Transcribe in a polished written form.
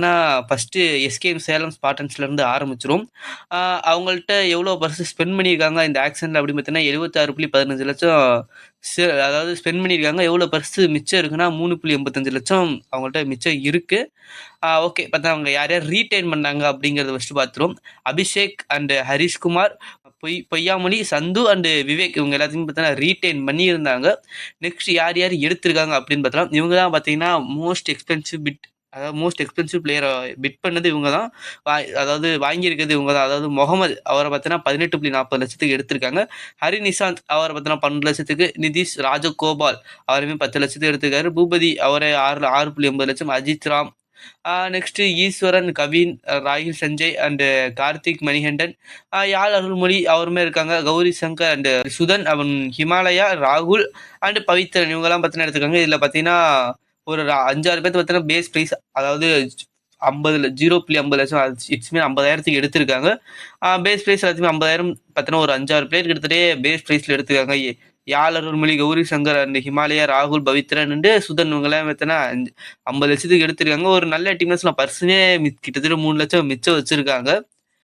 ஆனா first SKM Salem ஸ்பார்டன்ஸ்லேருந்து ஆரம்பிச்சுரும். அ அவங்கள்ட்ட எவ்வளோ பர்ஸ் ஸ்பெண்ட் பண்ணியிருக்காங்க இந்த ஆக்ஷன்ல அப்படின்னு பார்த்தீங்கன்னா, 76,15,00,000 அதாவது ஸ்பெண்ட் பண்ணியிருக்காங்க. எவ்வளோ பர்ஸு மிச்சம் இருக்குன்னா, 3,85,00,000 அவங்கள்ட்ட மிச்சம் இருக்கு. ஓகே. பார்த்தா அவங்க யார் யார் ரீட்டெயின் பண்ணாங்க அப்படிங்கிறத ஃபர்ஸ்ட்டு பார்த்துருவோம். Abhishek and Harishkumar, Poyyamozhi, Sandhu and Vivek இவங்க எல்லாத்தையும் பார்த்தீங்கன்னா ரீட்டெயின் பண்ணியிருந்தாங்க. நெக்ஸ்ட் யார் யார் எடுத்திருக்காங்க அப்படின்னு பார்த்தோம்னா, இவங்க தான் பார்த்தீங்கன்னா மோஸ்ட் எக்ஸ்பென்சிவ் பிளேயர பிட் பண்ணது இவங்க தான். அதாவது வாங்கியிருக்கிறது இவங்க தான். அதாவது முகமது அவர பார்த்தீங்கன்னா 18,40,00,000க்கு எடுத்திருக்காங்க. ஹரி நிஷாந்த் அவர பார்த்தீங்கன்னா 12,00,000க்கு, நிதிஷ் ராஜகோபால் அவருமே 10,00,000க்கு எடுத்திருக்காரு. பூபதி அவரே 6,80,00,000, அஜித் ராம், நெக்ஸ்ட் ஈஸ்வரன், கவின், ராகில் சஞ்சய் அண்ட் கார்த்திக் மணிகண்டன், யாழ் அருள்மொழி அவருமே இருக்காங்க. கௌரி சங்கர் அண்ட் சுதன், அவன் ஹிமாலயா, ராகுல் அண்ட் பவித்ரன் இவங்கெல்லாம் பார்த்தீங்கன்னா எடுத்திருக்காங்க. இதில் பார்த்தீங்கன்னா ஒரு 5-6 பேர்த்து பார்த்தீங்கன்னா பேஸ் ப்ரைஸ் அதாவது 0.50 இட்ஸ் மீன் 50,000க்கு எடுத்திருக்காங்க. பேஸ் ப்ரைஸ் எல்லாத்தையுமே 50,000 பார்த்தீங்கன்னா ஒரு 5-6 பேர் கிட்டத்தட்ட பேஸ் ப்ரைஸில் எடுத்திருக்காங்க. யாழ் அருள்மொழி, கௌரி சங்கர் அண்ட் ஹிமாலயா, ராகுல், பவித்ரன் அண்ட் சுதன் இவங்கெல்லாம் பார்த்தீங்கன்னா 50,00,000க்கு எடுத்திருக்காங்க. ஒரு நல்ல டீம்ஸ்ல பர்சனே கிட்டத்தட்ட 3,00,000 மிச்சம் வச்சிருக்காங்க.